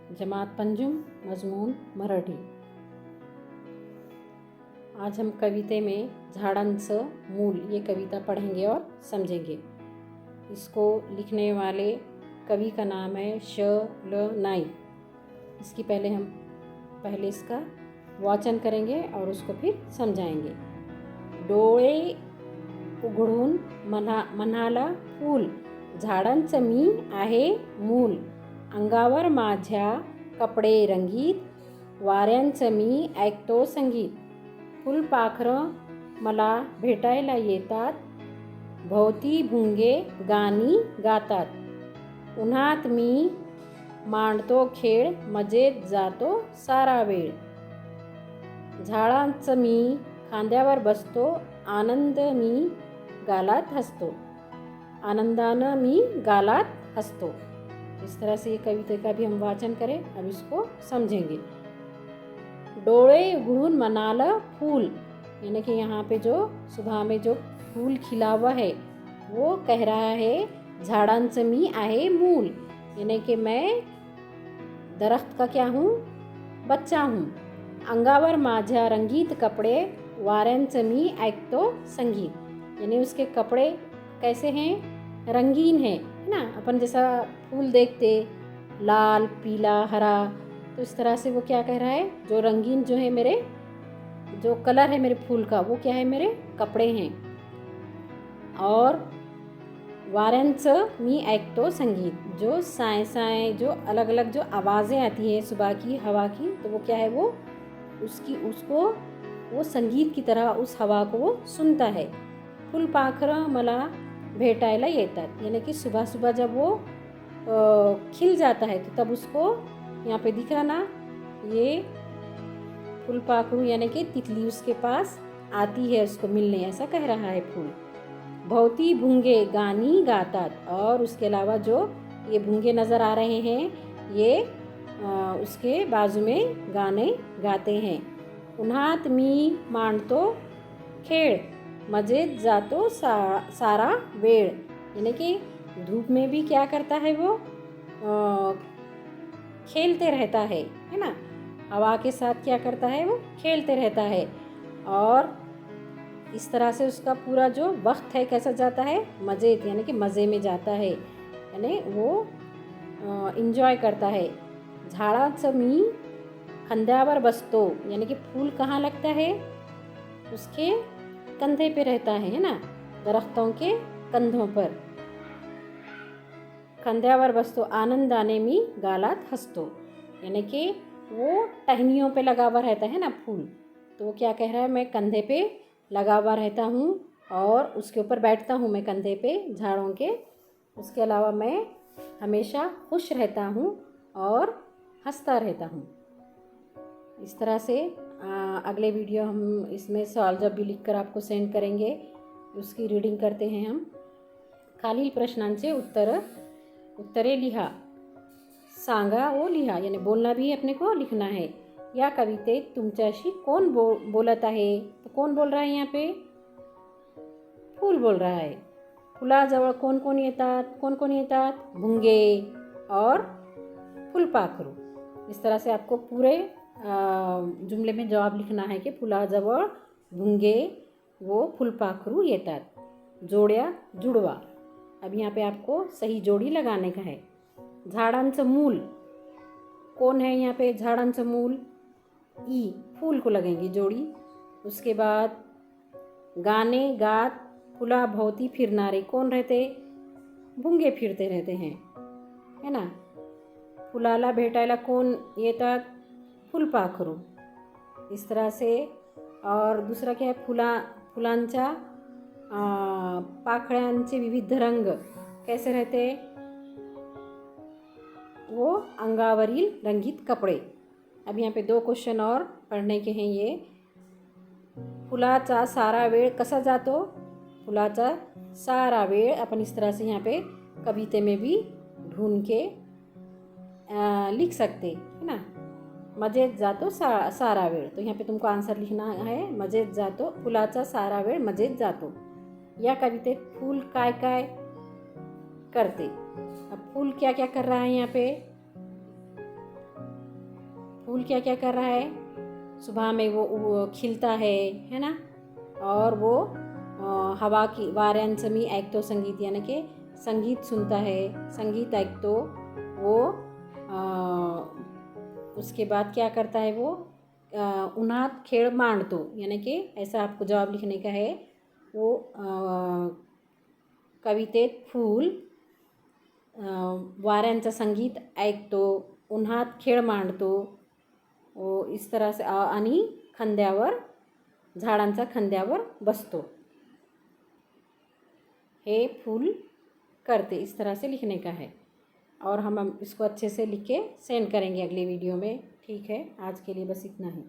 जमात पंजुम मजमून मराठी। आज हम कविता में झाडांचं मूल ये कविता पढ़ेंगे और समझेंगे। इसको लिखने वाले कवि का नाम है श.ल. नाईक। इसकी पहले इसका वाचन करेंगे और उसको फिर समझाएंगे। डोळे उघडून म्हणाला फूल, झाडांचं मी आहे मूल, अंगावर माझ्या कपडे रंगीत, वाऱ्यांचं मी ऐकतो संगीत, फुलपाखरं मला भेटायला येतात, भोवती भुंगे गाणी गातात, उन्हात मी मांडतो खेळ, मजेत जातो सारा वेळ, झाडांचं मी खांद्यावर बसतो, आनंदानं मी गालात हसतो। इस तरह से ये कविता का भी हम वाचन करें। अब इसको समझेंगे। डोळे उघडून म्हणाला फूल, यानी कि यहाँ पे जो सुबह में जो फूल खिला हुआ है वो कह रहा है झाडांचं मी आहे मूल, यानी कि मैं दरख्त का क्या हूँ, बच्चा हूँ। अंगावर माझ्या रंगीत कपड़े, वाऱ्यांचं मी ऐकतो संगीत, यानी उसके कपड़े कैसे हैं, रंगीन है ना। अपन जैसा फूल देखते लाल पीला हरा, तो इस तरह से वो क्या कह रहा है, जो रंगीन जो है मेरे जो कलर है मेरे फूल का वो क्या है, मेरे कपड़े हैं। और वाऱ्यांचं मी ऐकतो संगीत, जो साए साए जो अलग अलग जो आवाज़ें आती हैं सुबह की हवा की, तो वो क्या है, वो उसको वो संगीत की तरह उस हवा को वो सुनता है। फुलपाखरं मला भेटायला येतात, यानी कि सुबह सुबह जब वो खिल जाता है तो तब उसको यहाँ पे दिख रहा ना, ये फुलपाखरू यानी कि तितली उसके पास आती है उसको मिलने, ऐसा कह रहा है फूल। भोवती भुंगे गानी गातात, और उसके अलावा जो ये भुंगे नज़र आ रहे हैं ये उसके बाजू में गाने गाते हैं। उन्हात मी मांडतो खेळ, मजेत जातो सारा वेळ, यानी कि धूप में भी क्या करता है वो खेलते रहता है ना। हवा के साथ क्या करता है, वो खेलते रहता है। और इस तरह से उसका पूरा जो वक्त है कैसा जाता है, मजेत यानी कि मज़े में जाता है, यानी वो इंजॉय करता है। झाडांचं मी खांद्यावर बसतो, यानी कि फूल कहाँ लगता है, उसके कंधे पे रहता है ना, दरख्तों के कंधों पर। खांद्यावर बसतो, आनंदाने मी गालात हसतो, यानी कि वो टहनियों पे लगा हुआ रहता है ना फूल, तो वो क्या कह रहा है, मैं कंधे पे लगा हुआ रहता हूँ और उसके ऊपर बैठता हूँ मैं कंधे पे झाड़ों के। उसके अलावा मैं हमेशा खुश रहता हूँ और हंसता रहता हूँ। इस तरह से अगले वीडियो हम इसमें सवाल जवाब भी लिखकर आपको सेंड करेंगे, उसकी रीडिंग करते हैं हम। खालील प्रश्नांचे उत्तरे लिहा, सांगा वो लिहा, यानी बोलना भी अपने को लिखना है। या कवितेत तुमच्याशी कोण बोलत आहे, तो कौन बोल रहा है यहाँ पे, फूल बोल रहा है। फुलाजवळ कोण कोण येतात, भुंगे और फुलपाखरू। इस तरह से आपको पूरे जुमले में जवाब लिखना है कि फुलाजवळ भुंगे वो फुलपाखरू येतात, जोड्या जुड़वा। अब यहाँ पे आपको सही जोड़ी लगाने का है। झाडांचं मूल कौन है, यहाँ पे झाडांचं मूल ई, फूल को लगेंगी जोड़ी। उसके बाद गाने गात फुला भोवती फिरणारे कौन रहते, भुंगे फिरते रहते हैं, है ना। फुलाला भेटायला कोण येतात, फुलपाखरू। इस तरह से और दूसरा क्या है, फुलांच्या पाकळ्यांचे विविध रंग कैसे रहते, वो अंगावरील रंगीत कपड़े। अब यहाँ पे 2 क्वेश्चन और पढ़ने के हैं ये। फुलाचा सारा वेळ कसा जातो, फुलाचा सारा वेळ अपन इस तरह से यहाँ पे कविते में भी ढूंढ के लिख सकते है ना। मजेत जातो सारा वेळ, तो यहाँ पे तुमको आंसर लिखना है, मजेत जातो, फुलाचा सारा वेळ मजेत जातो। या कवितेत फूल काय काय करते, अब फूल क्या क्या कर रहा है यहाँ पे, फूल क्या क्या कर रहा है, सुबह में वो खिलता है ना, और वो हवा की वारांसमी ऐकतो संगीत, यानी कि संगीत सुनता है, संगीत ऐकतो वो। उसके बाद क्या करता है वो, उन्हात खेळ मांडतो, यानी कि ऐसा आपको जवाब लिखने का है। वो कवितेत फूल वाऱ्यांचं संगीत ऐकतो, उन्हात खेळ मांडतो, इस तरह से, आणि खांद्यावर, झाडांच्या खांद्यावर बसतो, हे फूल करते, इस तरह से लिखने का है। और हम इसको अच्छे से लिख के सेंड करेंगे अगले वीडियो में। ठीक है, आज के लिए बस इतना ही।